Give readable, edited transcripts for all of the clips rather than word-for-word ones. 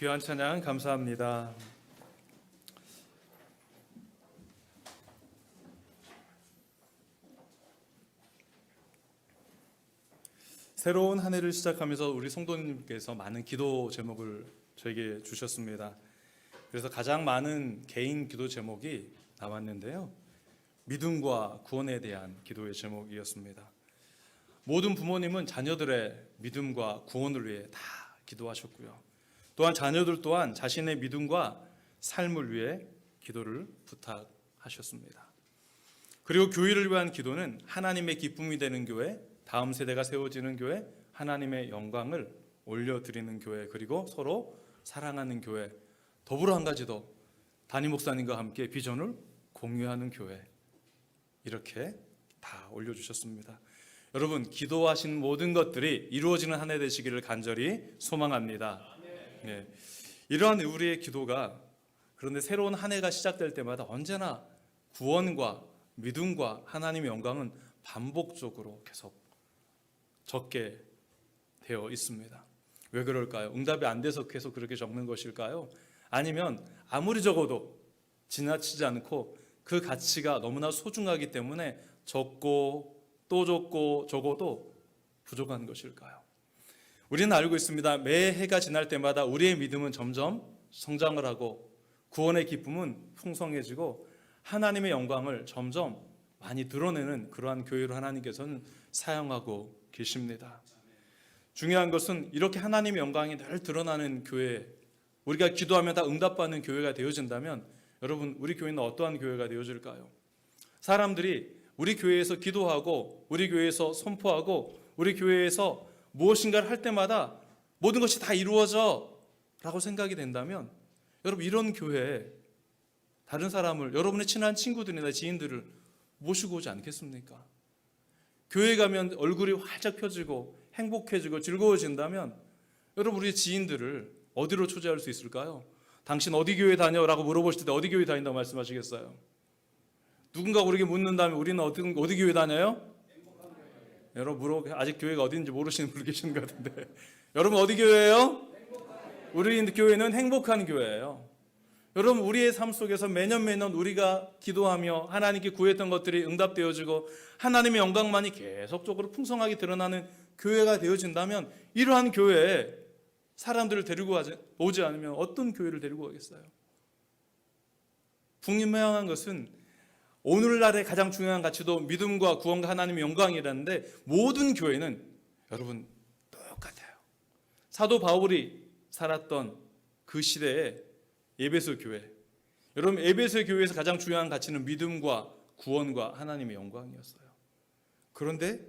귀한 찬양 감사합니다. 새로운 한 해를 시작하면서 우리 성도님께서 많은 기도 제목을 저에게 주셨습니다. 그래서 가장 많은 개인 기도 제목이 나왔는데요, 믿음과 구원에 대한 기도의 제목이었습니다. 모든 부모님은 자녀들의 믿음과 구원을 위해 다 기도하셨고요, 또한 자녀들 또한 자신의 믿음과 삶을 위해 기도를 부탁하셨습니다. 그리고 교회를 위한 기도는 하나님의 기쁨이 되는 교회, 다음 세대가 세워지는 교회, 하나님의 영광을 올려드리는 교회, 그리고 서로 사랑하는 교회, 더불어 한 가지 더, 담임 목사님과 함께 비전을 공유하는 교회, 이렇게 다 올려주셨습니다. 여러분, 기도하신 모든 것들이 이루어지는 한 해 되시기를 간절히 소망합니다. 네. 이러한 우리의 기도가, 그런데 새로운 한 해가 시작될 때마다 언제나 구원과 믿음과 하나님의 영광은 반복적으로 계속 적게 되어 있습니다. 왜 그럴까요? 응답이 안 돼서 계속 그렇게 적는 것일까요? 아니면 아무리 적어도 지나치지 않고 그 가치가 너무나 소중하기 때문에 적고 또 적고 적어도 부족한 것일까요? 우리는 알고 있습니다. 매 해가 지날 때마다 우리의 믿음은 점점 성장을 하고 구원의 기쁨은 풍성해지고 하나님의 영광을 점점 많이 드러내는 그러한 교회로 하나님께서는 사용하고 계십니다. 중요한 것은 이렇게 하나님의 영광이 늘 드러나는 교회, 우리가 기도하면 다 응답받는 교회가 되어진다면, 여러분, 우리 교회는 어떠한 교회가 되어질까요? 사람들이 우리 교회에서 기도하고 우리 교회에서 선포하고 우리 교회에서 무엇인가를 할 때마다 모든 것이 다 이루어져 라고 생각이 된다면, 여러분, 이런 교회에 다른 사람을, 여러분의 친한 친구들이나 지인들을 모시고 오지 않겠습니까? 교회 가면 얼굴이 활짝 펴지고 행복해지고 즐거워진다면, 여러분, 우리 지인들을 어디로 초대할 수 있을까요? 당신 어디 교회 다녀? 라고 물어보실 때 어디 교회 다닌다고 말씀하시겠어요? 누군가 우리에게 묻는다면 우리는 어디 교회 다녀요? 여러분, 아직 교회가 어딘지 모르시는 분 계시는 것 같은데 여러분, 어디 교회예요? 우리 교회는 행복한 교회예요. 여러분, 우리의 삶 속에서 매년 우리가 기도하며 하나님께 구했던 것들이 응답되어지고 하나님의 영광만이 계속적으로 풍성하게 드러나는 교회가 되어진다면, 이러한 교회에 사람들을 데리고 오지 않으면 어떤 교회를 데리고 가겠어요? 분명한 것은 오늘날의 가장 중요한 가치도 믿음과 구원과 하나님의 영광이라는데, 모든 교회는 여러분 똑같아요. 사도 바울이 살았던 그 시대에 에베소 교회, 여러분, 에베소 교회에서 가장 중요한 가치는 믿음과 구원과 하나님의 영광이었어요. 그런데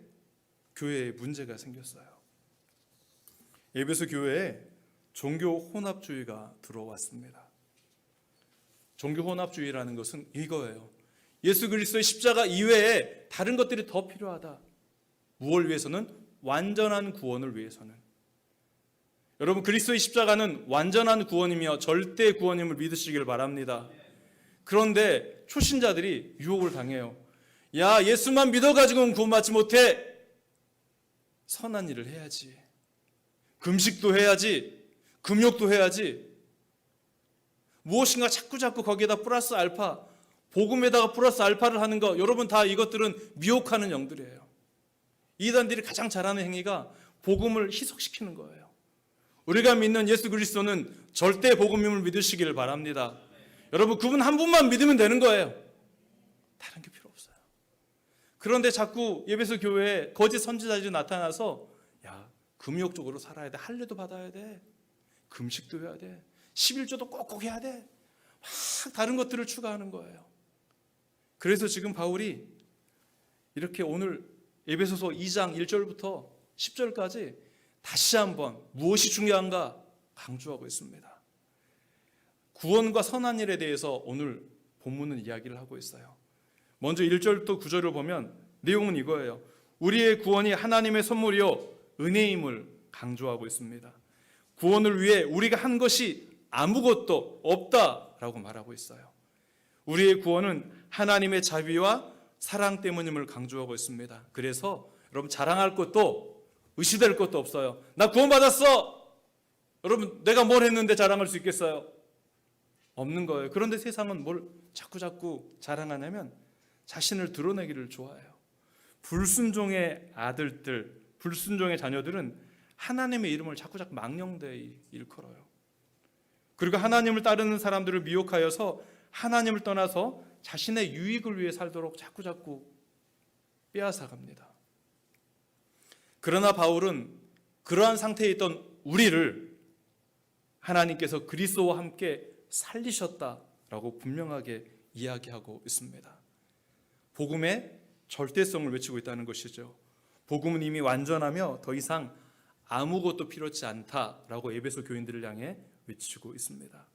교회에 문제가 생겼어요. 에베소 교회에 종교 혼합주의가 들어왔습니다. 종교 혼합주의라는 것은 이거예요. 예수 그리스도의 십자가 이외에 다른 것들이 더 필요하다. 무엇을 위해서는? 완전한 구원을 위해서는. 여러분, 그리스도의 십자가는 완전한 구원이며 절대 구원임을 믿으시길 바랍니다. 그런데 초신자들이 유혹을 당해요. 야, 예수만 믿어가지고는 구원받지 못해. 선한 일을 해야지, 금식도 해야지, 금욕도 해야지, 무엇인가 자꾸 거기에다 플러스 알파, 복음에다가 플러스 알파를 하는 거, 여러분, 다 이것들은 미혹하는 영들이에요. 이단들이 가장 잘하는 행위가 복음을 희석시키는 거예요. 우리가 믿는 예수 그리스도는 절대 복음임을 믿으시기를 바랍니다. 여러분, 그분 한 분만 믿으면 되는 거예요. 다른 게 필요 없어요. 그런데 자꾸 에베소 교회에 거짓 선지자들이 나타나서, 야, 금욕적으로 살아야 돼, 할례도 받아야 돼, 금식도 해야 돼, 11조도 꼭꼭 해야 돼, 막 다른 것들을 추가하는 거예요. 그래서 지금 바울이 이렇게 오늘 에베소서 2장 1절부터 10절까지 다시 한번 무엇이 중요한가 강조하고 있습니다. 구원과 선한 일에 대해서 오늘 본문은 이야기를 하고 있어요. 먼저 1절부터 9절을 보면 내용은 이거예요. 우리의 구원이 하나님의 선물이요 은혜임을 강조하고 있습니다. 구원을 위해 우리가 한 것이 아무것도 없다라고 말하고 있어요. 우리의 구원은 하나님의 자비와 사랑 때문임을 강조하고 있습니다. 그래서 여러분, 자랑할 것도 의시될 것도 없어요. 나 구원받았어! 여러분, 내가 뭘 했는데 자랑할 수 있겠어요? 없는 거예요. 그런데 세상은 뭘 자꾸 자랑하냐면 자신을 드러내기를 좋아해요. 불순종의 아들들, 불순종의 자녀들은 하나님의 이름을 자꾸 망령되이 일컬어요. 그리고 하나님을 따르는 사람들을 미혹하여서 하나님을 떠나서 자신의 유익을 위해 살도록 자꾸 빼앗아갑니다. 그러나 바울은 그러한 상태에 있던 우리를 하나님께서 그리스도와 함께 살리셨다라고 분명하게 이야기하고 있습니다. 복음의 절대성을 외치고 있다는 것이죠. 복음은 이미 완전하며 더 이상 아무것도 필요치 않다라고 에베소 교인들을 향해 외치고 있습니다.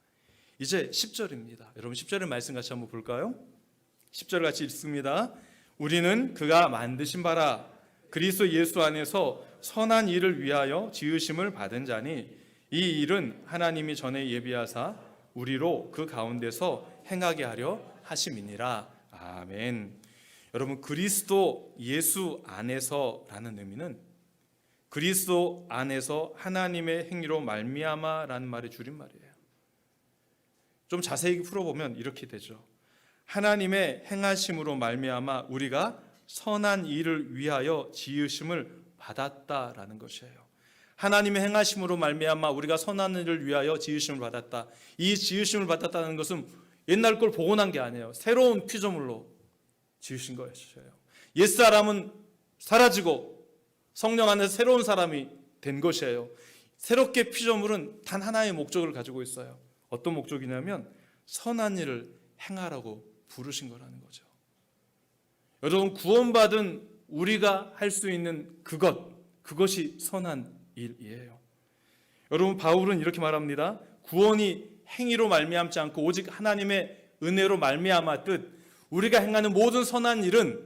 이제 10절입니다. 여러분 10절의 말씀 같이 한번 볼까요? 10절 같이 읽습니다. 우리는 그가 만드신 바라 그리스도 예수 안에서 선한 일을 위하여 지으심을 받은 자니 이 일은 하나님이 전에 예비하사 우리로 그 가운데서 행하게 하려 하심이니라. 아멘. 여러분, 그리스도 예수 안에서라는 의미는 그리스도 안에서 하나님의 행위로 말미암아라는 말의 줄임말이에요. 좀 자세히 풀어보면 이렇게 되죠. 하나님의 행하심으로 말미암아 우리가 선한 일을 위하여 지으심을 받았다라는 것이에요. 하나님의 행하심으로 말미암아 우리가 선한 일을 위하여 지으심을 받았다. 이 지으심을 받았다는 것은 옛날 걸 복원한 게 아니에요. 새로운 피조물로 지으신 것이에요. 옛사람은 사라지고 성령 안에서 새로운 사람이 된 것이에요. 새롭게 피조물은 단 하나의 목적을 가지고 있어요. 어떤 목적이냐면 선한 일을 행하라고 부르신 거라는 거죠. 여러분, 구원받은 우리가 할 수 있는 그것이 선한 일이에요. 여러분, 바울은 이렇게 말합니다. 구원이 행위로 말미암지 않고 오직 하나님의 은혜로 말미암았듯 우리가 행하는 모든 선한 일은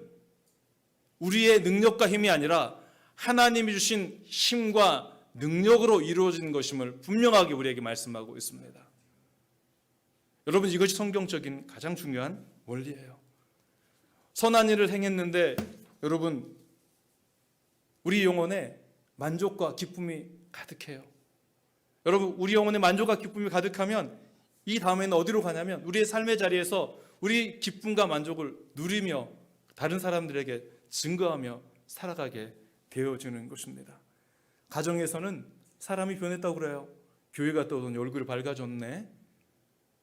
우리의 능력과 힘이 아니라 하나님이 주신 힘과 능력으로 이루어진 것임을 분명하게 우리에게 말씀하고 있습니다. 여러분, 이것이 성경적인 가장 중요한 원리예요. 선한 일을 행했는데 여러분, 우리 영혼에 만족과 기쁨이 가득해요. 여러분, 우리 영혼에 만족과 기쁨이 가득하면 이 다음에는 어디로 가냐면 우리의 삶의 자리에서 우리 기쁨과 만족을 누리며 다른 사람들에게 증거하며 살아가게 되어지는 것입니다. 가정에서는 사람이 변했다고 그래요. 교회 갔다 오더니 얼굴이 밝아졌네.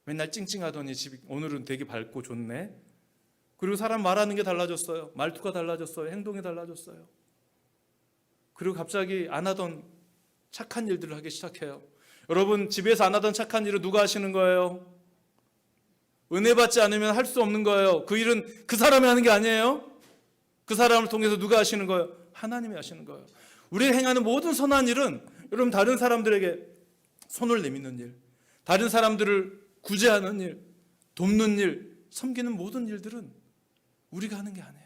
맨날 찡찡하더니 오늘은 되게 밝고 좋네. 그리고 사람 말하는 게 달라졌어요. 말투가 달라졌어요. 행동이 달라졌어요. 그리고 갑자기 안 하던 착한 일들을 하기 시작해요. 여러분, 집에서 안 하던 착한 일을 누가 하시는 거예요? 은혜 받지 않으면 할 수 없는 거예요. 그 일은 그 사람이 하는 게 아니에요. 그 사람을 통해서 누가 하시는 거예요? 하나님이 하시는 거예요. 우리가 행하는 모든 선한 일은 여러분, 다른 사람들에게 손을 내미는 일, 다른 사람들을 구제하는 일, 돕는 일, 섬기는 모든 일들은 우리가 하는 게 아니에요.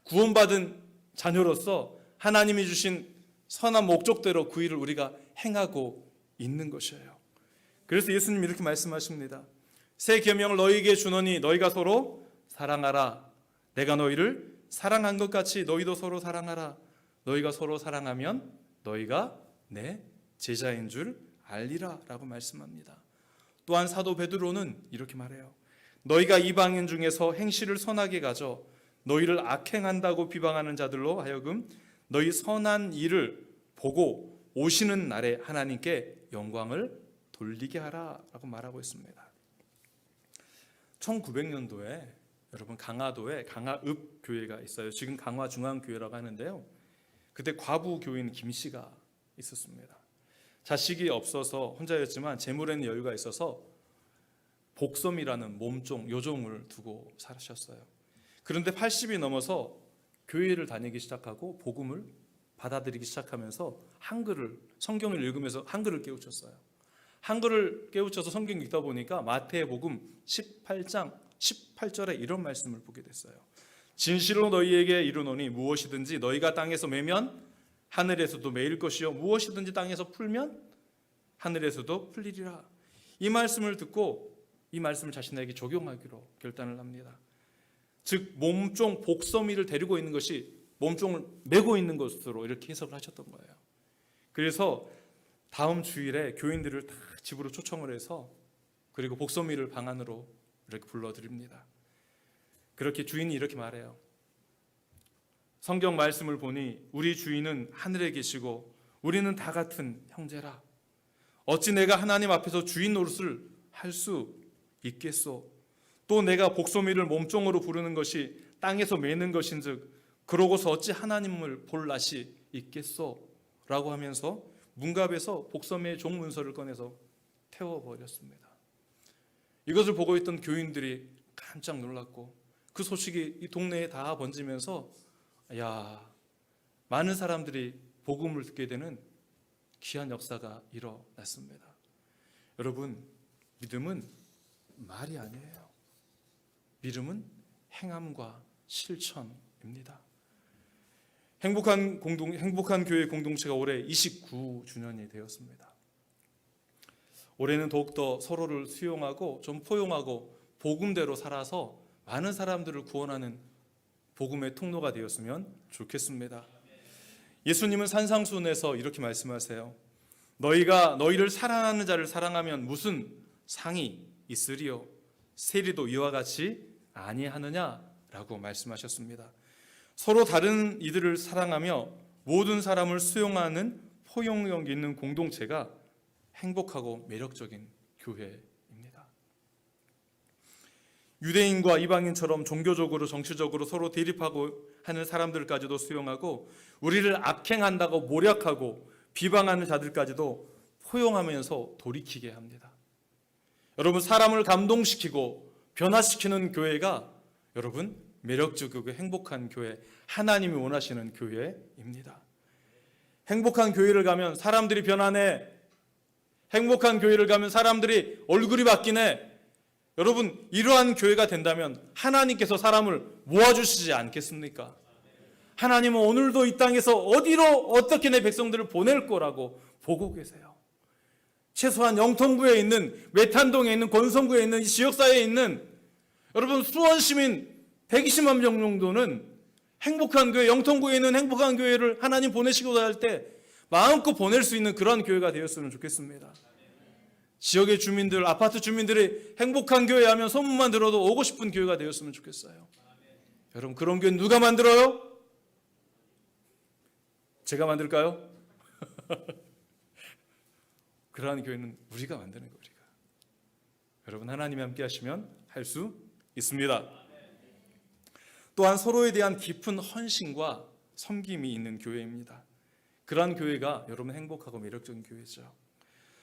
구원받은 자녀로서 하나님이 주신 선한 목적대로 그 일을 우리가 행하고 있는 것이에요. 그래서 예수님이 이렇게 말씀하십니다. 새 계명을 너희에게 주노니 너희가 서로 사랑하라. 내가 너희를 사랑한 것 같이 너희도 서로 사랑하라. 너희가 서로 사랑하면 너희가 내 제자인 줄 알리라 라고 말씀합니다. 또한 사도 베드로는 이렇게 말해요. 너희가 이방인 중에서 행실을 선하게 가져 너희를 악행한다고 비방하는 자들로 하여금 너희 선한 일을 보고 오시는 날에 하나님께 영광을 돌리게 하라 라고 말하고 있습니다. 1900년도에 여러분, 강화도에 강화읍 교회가 있어요. 지금 강화중앙교회라고 하는데요. 그때 과부 교인 김 씨가 있었습니다. 자식이 없어서 혼자였지만 재물에는 여유가 있어서 복섬이라는 몸종, 요종을 두고 사셨어요. 그런데 80이 넘어서 교회를 다니기 시작하고 복음을 받아들이기 시작하면서 성경을 읽으면서 한글을 깨우쳤어요. 한글을 깨우쳐서 성경 읽다 보니까 마태복음 18장 18절에 이런 말씀을 보게 됐어요. 진실로 너희에게 이르노니 무엇이든지 너희가 땅에서 매면 하늘에서도 매일 것이요 무엇이든지 땅에서 풀면 하늘에서도 풀리리라. 이 말씀을 듣고 이 말씀을 자신에게 적용하기로 결단을 합니다. 즉 몸종 복섬이를 데리고 있는 것이 몸종을 메고 있는 것으로 이렇게 해석을 하셨던 거예요. 그래서 다음 주일에 교인들을 다 집으로 초청을 해서 그리고 복소미를 방 안으로 이렇게 불러드립니다. 그렇게 주인이 이렇게 말해요. 성경 말씀을 보니 우리 주인은 하늘에 계시고 우리는 다 같은 형제라. 어찌 내가 하나님 앞에서 주인 노릇을 할 수 있겠소? 또 내가 복소미를 몸종으로 부르는 것이 땅에서 매는 것인즉 그러고서 어찌 하나님을 볼 낯이 있겠소? 라고 하면서 문갑에서 복소미의 종문서를 꺼내서 태워버렸습니다. 이것을 보고 있던 교인들이 깜짝 놀랐고 그 소식이 이 동네에 다 번지면서 많은 사람들이 복음을 듣게 되는 귀한 역사가 일어났습니다. 여러분, 믿음은 말이 아니에요. 믿음은 행함과 실천입니다. 행복한 교회 공동체가 올해 29주년이 되었습니다. 올해는 더욱더 서로를 수용하고 좀 포용하고 복음대로 살아서 많은 사람들을 구원하는 복음의 통로가 되었으면 좋겠습니다. 예수님은 산상수훈에서 이렇게 말씀하세요. 너희가 너희를 사랑하는 자를 사랑하면 무슨 상이 있으리요? 세리도 이와 같이 아니하느냐라고 말씀하셨습니다. 서로 다른 이들을 사랑하며 모든 사람을 수용하는 포용력 있는 공동체가 행복하고 매력적인 교회입니다. 유대인과 이방인처럼 종교적으로 정치적으로 서로 대립하고 하는 사람들까지도 수용하고 우리를 악행한다고 모략하고 비방하는 자들까지도 포용하면서 돌이키게 합니다. 여러분, 사람을 감동시키고 변화시키는 교회가 여러분 매력적이고 행복한 교회, 하나님이 원하시는 교회입니다. 행복한 교회를 가면 사람들이 변하네. 행복한 교회를 가면 사람들이 얼굴이 바뀌네. 여러분, 이러한 교회가 된다면 하나님께서 사람을 모아주시지 않겠습니까? 하나님은 오늘도 이 땅에서 어디로 어떻게 내 백성들을 보낼 거라고 보고 계세요. 최소한 영통구에 있는, 메탄동에 있는, 권성구에 있는, 이 지역사회에 있는 여러분 수원 시민 120만 명 정도는 행복한 교회, 영통구에 있는 행복한 교회를 하나님 보내시고자 할 때 마음껏 보낼 수 있는 그런 교회가 되었으면 좋겠습니다. 지역의 주민들, 아파트 주민들이 행복한 교회 하면 소문만 들어도 오고 싶은 교회가 되었으면 좋겠어요. 여러분, 그런 교회 누가 만들어요? 제가 만들까요? 그러한 교회는 우리가 만드는 거예요. 우리가. 여러분, 하나님이 함께 하시면 할 수 있습니다. 또한 서로에 대한 깊은 헌신과 섬김이 있는 교회입니다. 그러한 교회가 여러분 행복하고 매력적인 교회죠.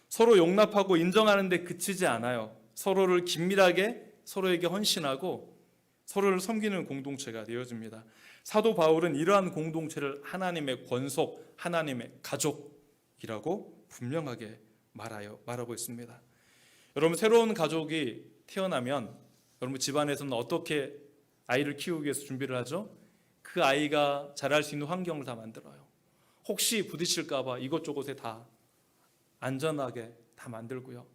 서로 용납하고 인정하는 데 그치지 않아요. 서로를 긴밀하게 서로에게 헌신하고 서로를 섬기는 공동체가 되어집니다. 사도 바울은 이러한 공동체를 하나님의 권속, 하나님의 가족이라고 분명하게 말하고 있습니다. 여러분, 새로운 가족이 태어나면 여러분 집안에서는 어떻게 아이를 키우기 위해서 준비를 하죠? 그 아이가 자랄 수 있는 환경을 다 만들어요. 혹시 부딪힐까 봐 이곳저곳에 다 안전하게 다 만들고요.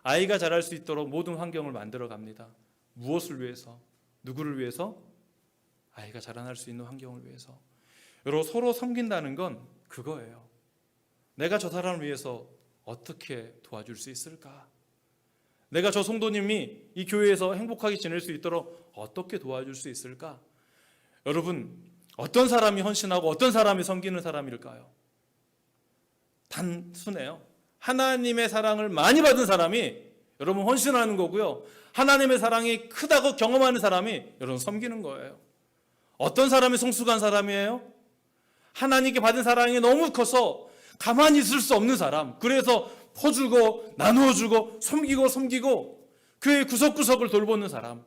아이가 자랄 수 있도록 모든 환경을 만들어 갑니다. 무엇을 위해서? 누구를 위해서? 아이가 자라날 수 있는 환경을 위해서. 여러분, 서로 섬긴다는 건 그거예요. 내가 저 사람을 위해서 어떻게 도와줄 수 있을까? 내가 저 성도님이 이 교회에서 행복하게 지낼 수 있도록 어떻게 도와줄 수 있을까? 여러분, 어떤 사람이 헌신하고 어떤 사람이 섬기는 사람일까요? 단순해요. 하나님의 사랑을 많이 받은 사람이 여러분 헌신하는 거고요. 하나님의 사랑이 크다고 경험하는 사람이 여러분 섬기는 거예요. 어떤 사람이 성숙한 사람이에요? 하나님께 받은 사랑이 너무 커서 가만히 있을 수 없는 사람. 그래서 퍼주고 나누어주고 섬기고 교회 구석구석을 돌보는 사람.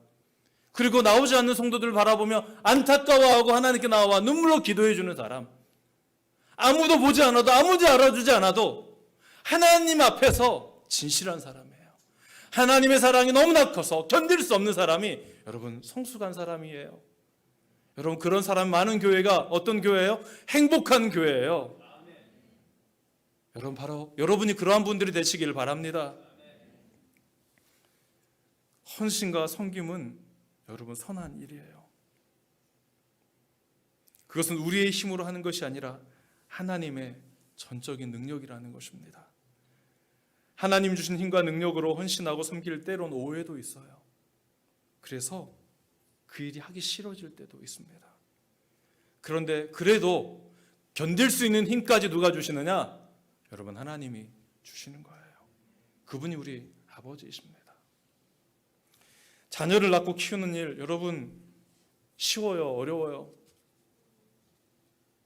그리고 나오지 않는 성도들을 바라보며 안타까워하고 하나님께 나와 눈물로 기도해 주는 사람. 아무도 보지 않아도 아무도 알아주지 않아도 하나님 앞에서 진실한 사람이에요. 하나님의 사랑이 너무나 커서 견딜 수 없는 사람이 여러분 성숙한 사람이에요. 여러분, 그런 사람 많은 교회가 어떤 교회예요? 행복한 교회예요. 여러분, 바로 여러분이 그러한 분들이 되시기를 바랍니다. 헌신과 섬김은 여러분 선한 일이에요. 그것은 우리의 힘으로 하는 것이 아니라 하나님의 전적인 능력이라는 것입니다. 하나님 주신 힘과 능력으로 헌신하고 섬길 때론 오해도 있어요. 그래서 그 일이 하기 싫어질 때도 있습니다. 그런데 그래도 견딜 수 있는 힘까지 누가 주시느냐? 여러분, 하나님이 주시는 거예요. 그분이 우리 아버지이십니다. 자녀를 낳고 키우는 일, 여러분 쉬워요? 어려워요?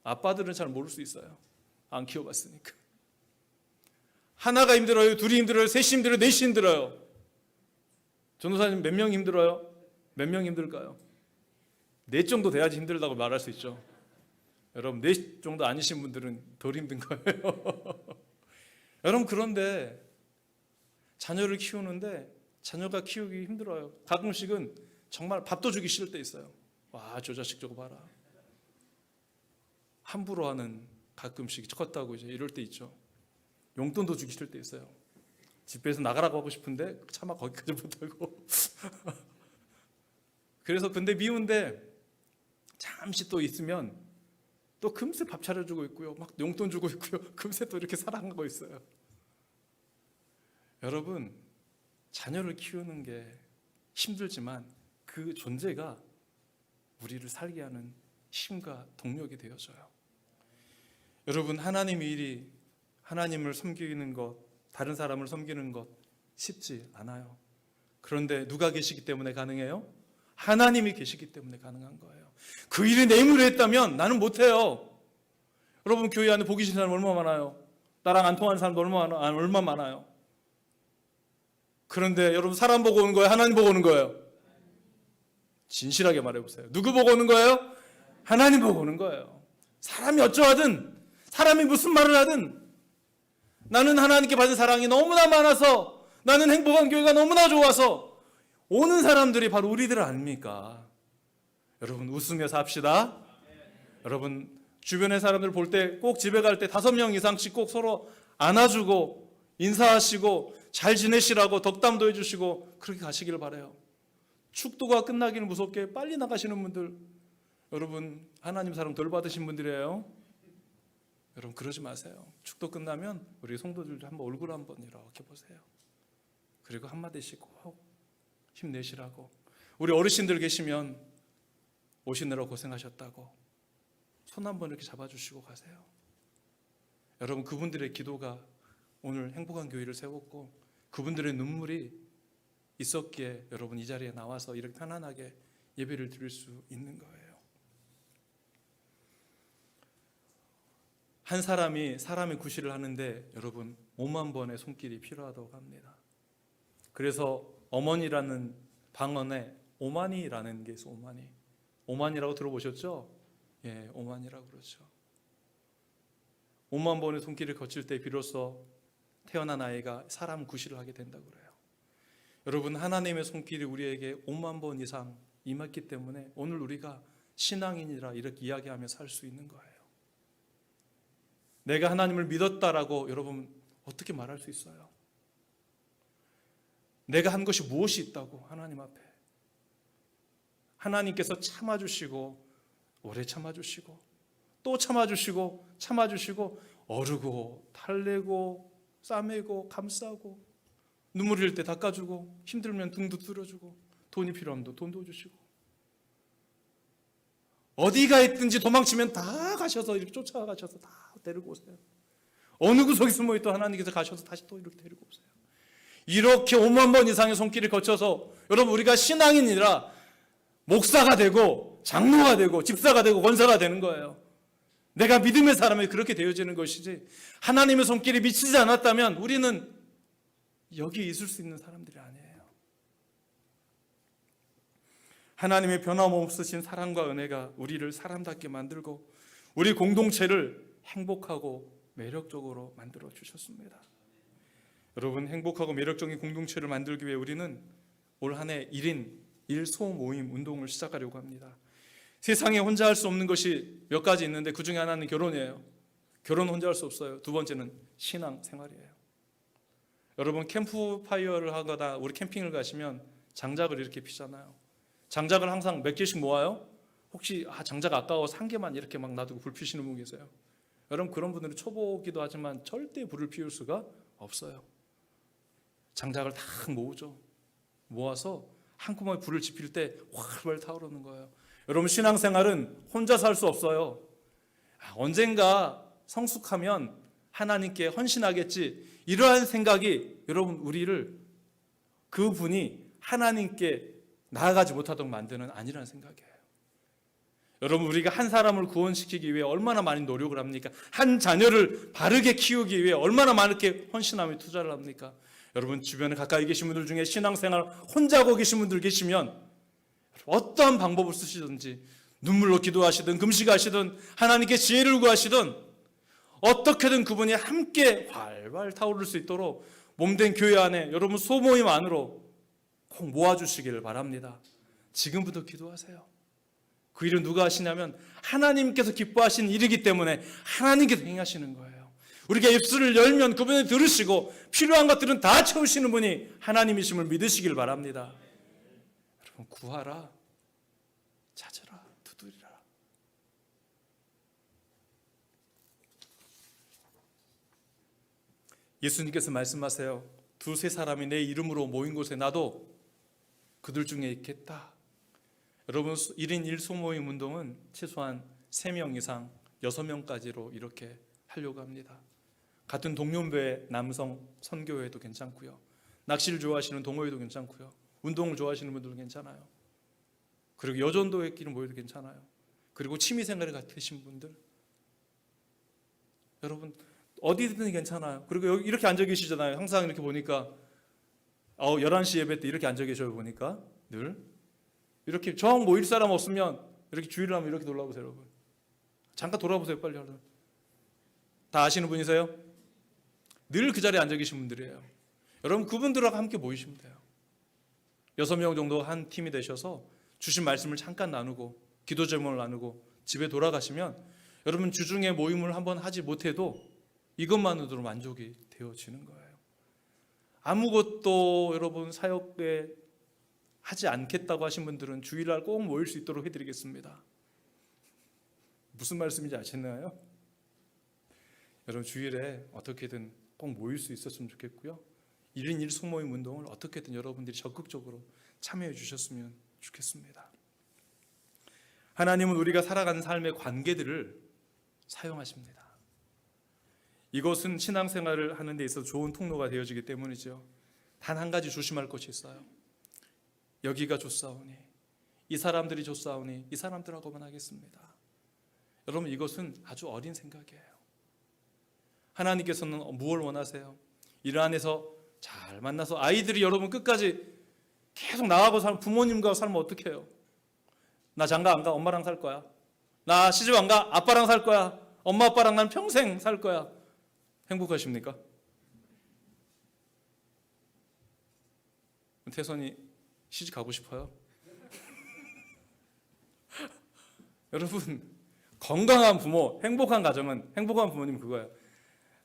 아빠들은 잘 모를 수 있어요. 안 키워봤으니까. 하나가 힘들어요? 둘이 힘들어요? 셋이 힘들어요? 넷이 힘들어요? 전도사님 몇 명 힘들어요? 몇 명 힘들까요? 넷 정도 돼야지 힘들다고 말할 수 있죠. 여러분, 넷 정도 아니신 분들은 덜 힘든 거예요. 여러분, 그런데 자녀를 키우는데 자녀가 키우기 힘들어요. 가끔씩은 정말 밥도 주기 싫을 때 있어요. 와, 저 자식 저거 봐라. 함부로 하는, 가끔씩 컸다고 이제 이럴 때 있죠. 용돈도 주기 싫을 때 있어요. 집에서 나가라고 하고 싶은데 차마 거기까지 못하고. 그래서 근데 미운데 잠시 또 있으면 또 금세 밥 차려주고 있고요. 막 용돈 주고 있고요. 금세 또 이렇게 사랑하고 있어요. 여러분, 자녀를 키우는 게 힘들지만 그 존재가 우리를 살게 하는 힘과 동력이 되어져요. 여러분, 하나님의 일이 하나님을 섬기는 것, 다른 사람을 섬기는 것 쉽지 않아요. 그런데 누가 계시기 때문에 가능해요? 하나님이 계시기 때문에 가능한 거예요. 그 일이 내 힘으로 했다면 나는 못해요. 여러분, 교회 안에 보기 싫은 사람 얼마나 많아요? 나랑 안 통하는 사람도 얼마나 많아요? 그런데 여러분, 사람 보고 오는 거예요? 하나님 보고 오는 거예요? 진실하게 말해보세요. 누구 보고 오는 거예요? 하나님 보고 오는 거예요. 사람이 어쩌하든, 사람이 무슨 말을 하든, 나는 하나님께 받은 사랑이 너무나 많아서, 나는 행복한 교회가 너무나 좋아서 오는 사람들이 바로 우리들 아닙니까? 여러분, 웃으며 삽시다. 여러분, 주변의 사람들 볼 때 꼭 집에 갈 때 5명 이상씩 꼭 서로 안아주고 인사하시고 잘 지내시라고 덕담도 해주시고 그렇게 가시기를 바라요. 축도가 끝나기는 무섭게 빨리 나가시는 분들, 여러분 하나님 사랑 덜 받으신 분들이에요. 여러분, 그러지 마세요. 축도 끝나면 우리 성도들 한번 얼굴 한번 이렇게 보세요. 그리고 한마디씩 꼭 힘내시라고. 우리 어르신들 계시면 오시느라 고생하셨다고 손 한번 이렇게 잡아주시고 가세요. 여러분, 그분들의 기도가 오늘 행복한 교회를 세웠고 그분들의 눈물이 있었기에 여러분 이 자리에 나와서 이렇게 편안하게 예배를 드릴 수 있는 거예요. 한 사람이 사람의 구실을 하는데 여러분 5만 번의 손길이 필요하다고 합니다. 그래서 어머니라는 방언에 오만이라는 게 있어요. 오만이. 오만이라고 들어보셨죠? 예, 오만이라고 그러죠. 5만 번의 손길을 거칠 때 비로소 태어난 아이가 사람 구실을 하게 된다고 그래요. 여러분, 하나님의 손길이 우리에게 5만 번 이상 임했기 때문에 오늘 우리가 신앙인이라 이렇게 이야기하며 살 수 있는 거예요. 내가 하나님을 믿었다라고 여러분 어떻게 말할 수 있어요? 내가 한 것이 무엇이 있다고 하나님 앞에. 하나님께서 참아주시고 오래 참아주시고 또 참아주시고 어르고 달래고 싸매고 감싸고 눈물 흘릴 때 닦아주고 힘들면 등도 뚫어주고 돈이 필요하면 돈도 주시고 어디가 있든지 도망치면 다 가셔서 이렇게 쫓아가셔서 다 데리고 오세요. 어느 구석에 숨어있던 하나님께서 가셔서 다시 또 이렇게 데리고 오세요. 이렇게 5만 번 이상의 손길을 거쳐서 여러분 우리가 신앙인이라 목사가 되고 장로가 되고 집사가 되고 권사가 되는 거예요. 내가 믿음의 사람이 그렇게 되어지는 것이지 하나님의 손길이 미치지 않았다면 우리는 여기 있을 수 있는 사람들이 아니에요. 하나님의 변함없으신 사랑과 은혜가 우리를 사람답게 만들고 우리 공동체를 행복하고 매력적으로 만들어 주셨습니다. 여러분, 행복하고 매력적인 공동체를 만들기 위해 우리는 올 한 해 1인 1소 모임 운동을 시작하려고 합니다. 세상에 혼자 할 수 없는 것이 몇 가지 있는데 그 중에 하나는 결혼이에요. 결혼 혼자 할 수 없어요. 두 번째는 신앙 생활이에요. 여러분, 캠프파이어를 하거나 우리 캠핑을 가시면 장작을 이렇게 피잖아요. 장작을 항상 몇 개씩 모아요? 혹시 장작 아까워서 한 개만 이렇게 막 놔두고 불 피시는 분 계세요? 여러분, 그런 분들은 초보기도 하지만 절대 불을 피울 수가 없어요. 장작을 다 모으죠. 모아서 한꺼번에 불을 지필 때 활활 타오르는 거예요. 여러분, 신앙생활은 혼자 살 수 없어요. 언젠가 성숙하면 하나님께 헌신하겠지, 이러한 생각이 여러분 우리를 그분이 하나님께 나아가지 못하도록 만드는 아니라는 생각이에요. 여러분, 우리가 한 사람을 구원시키기 위해 얼마나 많이 노력을 합니까? 한 자녀를 바르게 키우기 위해 얼마나 많게 헌신하며 투자를 합니까? 여러분, 주변에 가까이 계신 분들 중에 신앙생활 혼자 하고 계신 분들 계시면 어떠한 방법을 쓰시든지, 눈물로 기도하시든 금식하시든 하나님께 지혜를 구하시든 어떻게든 그분이 함께 활활 타오를 수 있도록 몸된 교회 안에 여러분 소모임 안으로 꼭 모아주시기를 바랍니다. 지금부터 기도하세요. 그 일은 누가 하시냐면 하나님께서 기뻐하시는 일이기 때문에 하나님께서 행하시는 거예요. 우리가 입술을 열면 그분이 들으시고 필요한 것들은 다 채우시는 분이 하나님이심을 믿으시길 바랍니다. 여러분, 구하라, 찾으라, 두드리라. 예수님께서 말씀하세요. 두세 사람이 내 이름으로 모인 곳에 나도 그들 중에 있겠다. 여러분, 1인 1소모임 운동은 최소한 3명 이상 6명까지로 이렇게 하려고 합니다. 같은 동년배 남성 선교회도 괜찮고요, 낚시를 좋아하시는 동호회도 괜찮고요, 운동을 좋아하시는 분들도 괜찮아요. 그리고 여전도회끼리 모여도 괜찮아요. 그리고 취미생활에 같으신 분들, 여러분 어디든 괜찮아요. 그리고 여기 이렇게 앉아 계시잖아요. 항상 이렇게 보니까 11시 예배 때 이렇게 앉아 계셔요. 보니까 늘 이렇게 정 모일 사람 없으면 이렇게 주의를 하면 이렇게 돌아보세요. 여러분, 잠깐 돌아보세요. 빨리. 다 아시는 분이세요? 늘 그 자리에 앉아 계신 분들이에요. 여러분, 그분들하고 함께 모이시면 돼요. 6명 정도 한 팀이 되셔서 주신 말씀을 잠깐 나누고 기도 제목을 나누고 집에 돌아가시면 여러분 주중에 모임을 한번 하지 못해도 이것만으로도 만족이 되어지는 거예요. 아무것도 여러분 사역에 하지 않겠다고 하신 분들은 주일날 꼭 모일 수 있도록 해드리겠습니다. 무슨 말씀인지 아시나요? 여러분, 주일에 어떻게든 꼭 모일 수 있었으면 좋겠고요, 1인 1소모임 운동을 어떻게든 여러분들이 적극적으로 참여해 주셨으면 좋겠습니다. 하나님은 우리가 살아가는 삶의 관계들을 사용하십니다. 이것은 신앙생활을 하는 데 있어서 좋은 통로가 되어지기 때문이죠. 단 한 가지 조심할 것이 있어요. 여기가 좋사오니, 이 사람들이 좋사오니 이 사람들하고만 하겠습니다. 여러분, 이것은 아주 어린 생각이에요. 하나님께서는 무엇을 원하세요? 일 안에서 잘 만나서 아이들이 여러분 끝까지 계속 나하고 살면, 부모님과 살면 어떻게 해요? 나 장가 안 가? 엄마랑 살 거야. 나 시집 안 가? 아빠랑 살 거야. 엄마 아빠랑 난 평생 살 거야. 행복하십니까? 태선이 시집 가고 싶어요? 여러분, 건강한 부모, 행복한 가정은, 행복한 부모님 그거예요.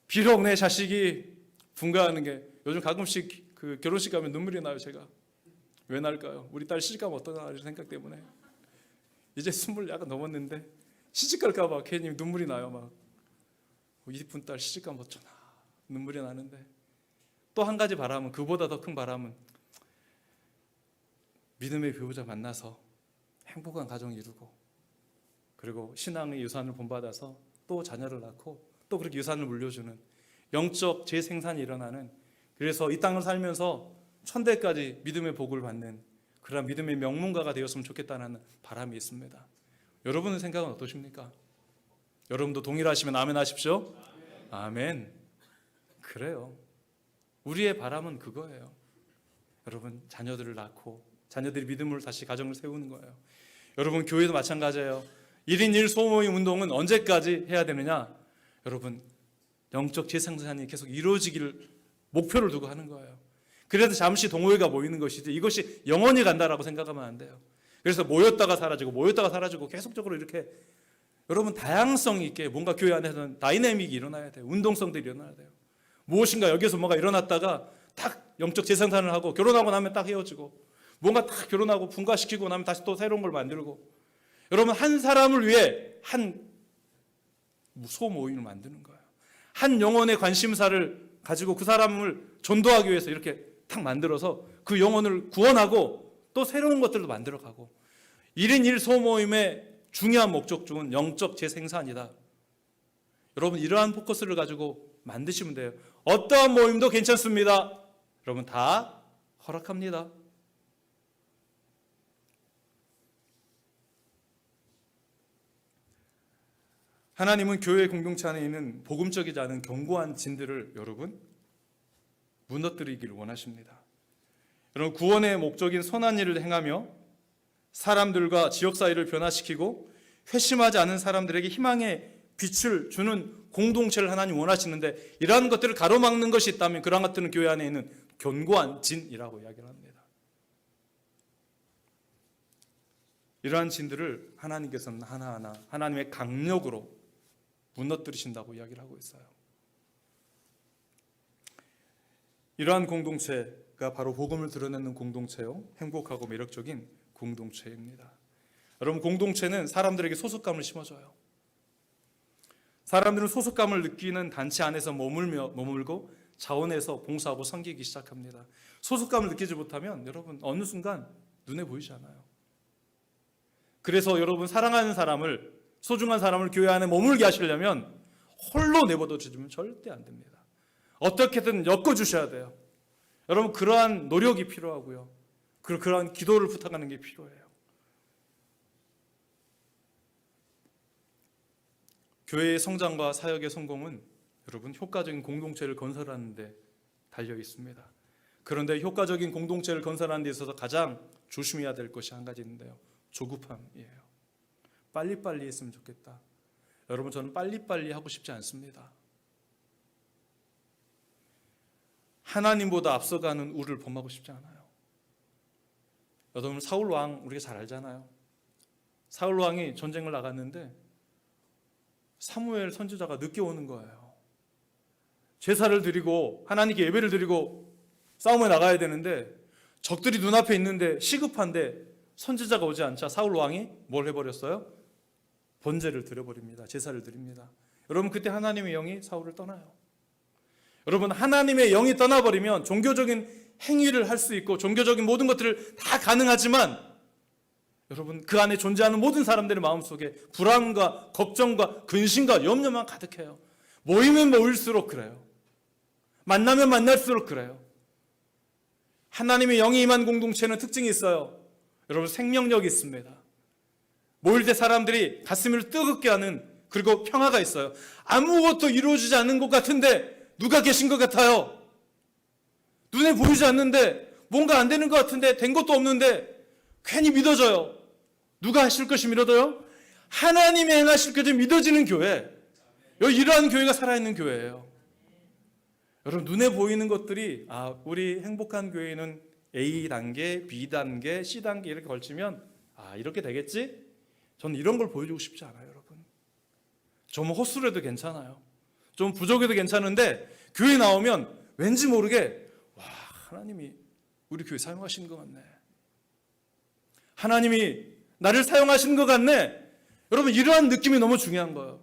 비록 내 자식이 분가하는 게, 요즘 가끔씩 그 결혼식 가면 눈물이 나요. 제가 왜 날까요? 우리 딸 시집 가면 어떠나 이런 생각 때문에. 이제 20 약간 넘었는데 시집 갈까 봐 괜히 눈물이 나요. 막 이쁜 딸 시집 가면 어쩌나 눈물이 나는데, 또 한 가지 바람은, 그보다 더 큰 바람은 믿음의 배우자 만나서 행복한 가정 이루고, 그리고 신앙의 유산을 본받아서 또 자녀를 낳고 또 그렇게 유산을 물려주는 영적 재생산이 일어나는, 그래서 이 땅을 살면서 천대까지 믿음의 복을 받는 그런 믿음의 명문가가 되었으면 좋겠다는 바람이 있습니다. 여러분의 생각은 어떠십니까? 여러분도 동일하시면 아멘 하십시오. 아멘. 그래요. 우리의 바람은 그거예요. 여러분, 자녀들을 낳고 자녀들이 믿음을 다시 가정을 세우는 거예요. 여러분, 교회도 마찬가지예요. 1인 1소모임 운동은 언제까지 해야 되느냐? 여러분, 영적 재생산이 계속 이루어지기를 목표를 두고 하는 거예요. 그래서 잠시 동호회가 모이는 것이지 이것이 영원히 간다라고 생각하면 안 돼요. 그래서 모였다가 사라지고 계속적으로 이렇게 여러분 다양성 있게 뭔가 교회 안에서는 다이내믹이 일어나야 돼요. 운동성들이 일어나야 돼요. 무엇인가 여기서 뭐가 일어났다가 딱 영적 재생산을 하고, 결혼하고 나면 딱 헤어지고, 뭔가 딱 결혼하고 분가시키고 나면 다시 또 새로운 걸 만들고, 여러분 한 사람을 위해 한 소모임을 만드는 거예요. 한 영혼의 관심사를 가지고 그 사람을 전도하기 위해서 이렇게 탁 만들어서 그 영혼을 구원하고 또 새로운 것들도 만들어가고, 1인 1소모임의 중요한 목적 중은 영적 재생산이다. 여러분 이러한 포커스를 가지고 만드시면 돼요. 어떠한 모임도 괜찮습니다. 여러분 다 허락합니다. 하나님은 교회 공동체 안에 있는 복음적이지 않은 견고한 진들을 여러분 무너뜨리기를 원하십니다. 여러분 구원의 목적인 선한 일을 행하며 사람들과 지역 사회를 변화시키고 회심하지 않은 사람들에게 희망의 빛을 주는 공동체를 하나님 원하시는데, 이러한 것들을 가로막는 것이 있다면 그러한 것들은 교회 안에 있는 견고한 진이라고 이야기를 합니다. 이러한 진들을 하나님께서는 하나하나 하나님의 강력으로 무너뜨리신다고 이야기를 하고 있어요. 이러한 공동체가 바로 복음을 드러내는 공동체요, 행복하고 매력적인 공동체입니다. 여러분 공동체는 사람들에게 소속감을 심어줘요. 사람들은 소속감을 느끼는 단체 안에서 머물고 자원해서 봉사하고 섬기기 시작합니다. 소속감을 느끼지 못하면 여러분 어느 순간 눈에 보이지 않아요. 그래서 여러분 사랑하는 사람을, 소중한 사람을 교회 안에 머물게 하시려면 홀로 내버려 두시면 절대 안 됩니다. 어떻게든 엮어주셔야 돼요. 여러분 그러한 노력이 필요하고요, 그러한 기도를 부탁하는 게 필요해요. 교회의 성장과 사역의 성공은 여러분 효과적인 공동체를 건설하는 데 달려 있습니다. 그런데 효과적인 공동체를 건설하는 데 있어서 가장 조심해야 될 것이 한 가지 있는데요, 조급함이에요. 빨리빨리 했으면 좋겠다. 여러분 저는 빨리빨리 하고 싶지 않습니다. 하나님보다 앞서가는 우를 범하고 싶지 않아요. 여러분 사울 왕 우리가 잘 알잖아요. 사울 왕이 전쟁을 나갔는데 사무엘 선지자가 늦게 오는 거예요. 제사를 드리고 하나님께 예배를 드리고 싸움에 나가야 되는데 적들이 눈앞에 있는데 시급한데 선지자가 오지 않자 사울 왕이 뭘 해버렸어요? 번제를 드려버립니다. 제사를 드립니다. 여러분 그때 하나님의 영이 사울을 떠나요. 여러분 하나님의 영이 떠나버리면 종교적인 행위를 할 수 있고 종교적인 모든 것들을 다 가능하지만 여러분 그 안에 존재하는 모든 사람들의 마음속에 불안과 걱정과 근심과 염려만 가득해요. 모이면 모일수록 그래요. 만나면 만날수록 그래요. 하나님의 영이 임한 공동체는 특징이 있어요. 여러분 생명력이 있습니다. 모일 때 사람들이 가슴을 뜨겁게 하는, 그리고 평화가 있어요. 아무것도 이루어지지 않는 것 같은데 누가 계신 것 같아요. 눈에 보이지 않는데 뭔가 안 되는 것 같은데 된 것도 없는데 괜히 믿어져요. 누가 하실 것이 믿어져요? 하나님이 행하실 것이 믿어지는 교회. 이러한 교회가 살아있는 교회예요. 여러분 눈에 보이는 것들이 우리 행복한 교회는 A단계, B단계, C단계 이렇게 걸치면 이렇게 되겠지? 저는 이런 걸 보여주고 싶지 않아요. 여러분 좀 헛술해도 괜찮아요. 좀 부족해도 괜찮은데 교회 나오면 왠지 모르게 하나님이 우리 교회 사용하시는 것 같네. 하나님이 나를 사용하시는 것 같네. 여러분 이러한 느낌이 너무 중요한 거예요.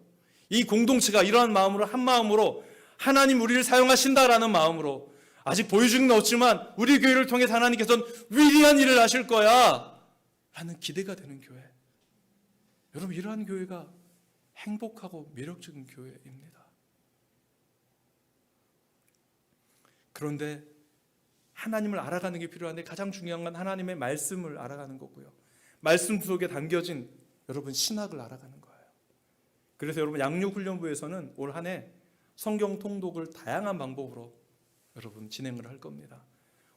이 공동체가 이러한 마음으로, 한 마음으로 하나님 우리를 사용하신다라는 마음으로, 아직 보여주는 건 없지만 우리 교회를 통해 하나님께서는 위대한 일을 하실 거야 라는 기대가 되는 교회. 여러분 이러한 교회가 행복하고 매력적인 교회입니다. 그런데 하나님을 알아가는 게 필요한데 가장 중요한 건 하나님의 말씀을 알아가는 거고요, 말씀 속에 담겨진 여러분 신학을 알아가는 거예요. 그래서 여러분 양육훈련부에서는 올 한 해 성경 통독을 다양한 방법으로 여러분 진행을 할 겁니다.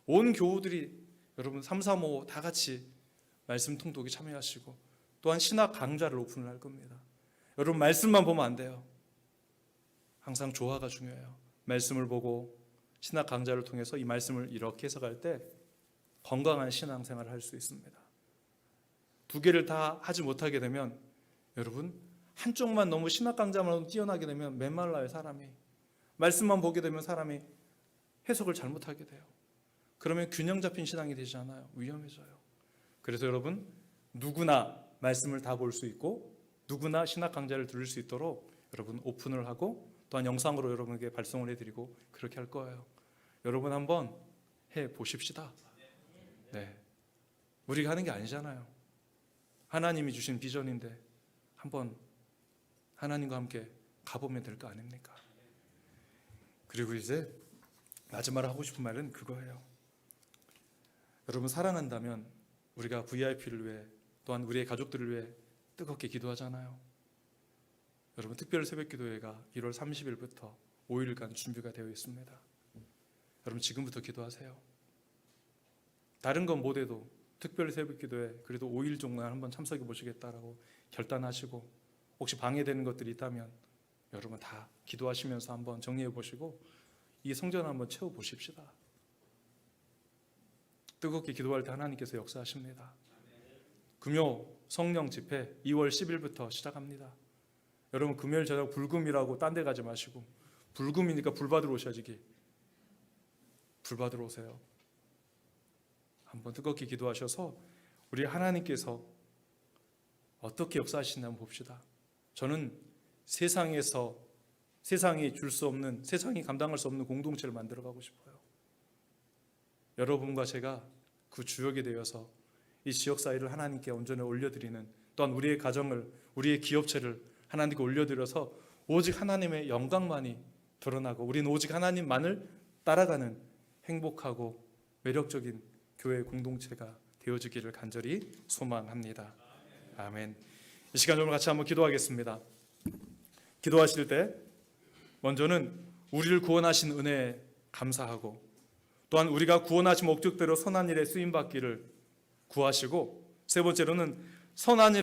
온 교우들이 여러분 3, 3, 5 다 같이 말씀 통독에 참여하시고 또한 신학 강좌를 오픈을 할 겁니다. 여러분 말씀만 보면 안 돼요. 항상 조화가 중요해요. 말씀을 보고 신학 강좌를 통해서 이 말씀을 이렇게 해석할 때 건강한 신앙생활을 할 수 있습니다. 두 개를 다 하지 못하게 되면 여러분 한쪽만 너무 신학 강좌만 뛰어나게 되면 메말라요. 사람이 말씀만 보게 되면 사람이 해석을 잘못하게 돼요. 그러면 균형 잡힌 신앙이 되지 않아요. 위험해져요. 그래서 여러분 누구나 말씀을 다 볼 수 있고 누구나 신학 강좌를 들을 수 있도록 여러분 오픈을 하고 또한 영상으로 여러분에게 발송을 해드리고 그렇게 할 거예요. 여러분 한번 해 보십시다. 네, 우리가 하는 게 아니잖아요. 하나님이 주신 비전인데 한번 하나님과 함께 가보면 될 거 아닙니까? 그리고 이제 마지막으로 하고 싶은 말은 그거예요. 여러분, 사랑한다면 우리가 VIP를 위해, 또한 우리의 가족들을 위해 뜨겁게 기도하잖아요. 여러분, 특별 새벽기도회가 1월 30일부터 5일간 준비가 되어 있습니다. 여러분, 지금부터 기도하세요. 다른 건 못해도 특별 새벽기도회 그래도 5일 정도 한번 참석해 보시겠다라고 결단하시고, 혹시 방해되는 것들이 있다면 여러분 다 기도하시면서 한번 정리해 보시고 이 성전을 한번 채워 보십시다. 뜨겁게 기도할 때 하나님께서 역사하십니다. 금요 성령 집회 2월 10일부터 시작합니다. 여러분, 금요일 저녁 불금이라고 딴 데 가지 마시고, 불금이니까 불 받으러 오셔야지. 불 받으러 오세요. 한번 뜨겁게 기도하셔서 우리 하나님께서 어떻게 역사하시나 한번 봅시다. 저는 세상이 줄 수 없는, 세상이 감당할 수 없는 공동체를 만들어가고 싶어요. 여러분과 제가 그 주역이 되어서 이 지역사회를 하나님께 온전히 올려드리는, 또한 우리의 가정을, 우리의 기업체를 하나님께 올려드려서 오직 하나님의 영광만이 드러나고 우리는 오직 하나님만을 따라가는 행복하고 매력적인 교회 공동체가 되어지기를 간절히 소망합니다. 아멘. 이 시간 좀 같이 한번 기도하겠습니다. 기도하실 때 먼저는 우리를 구원하신 은혜에 감사하고, 또한 우리가 구원하신 목적대로 선한 일에 쓰임받기를 구하시고, 세 번째로는 선한 일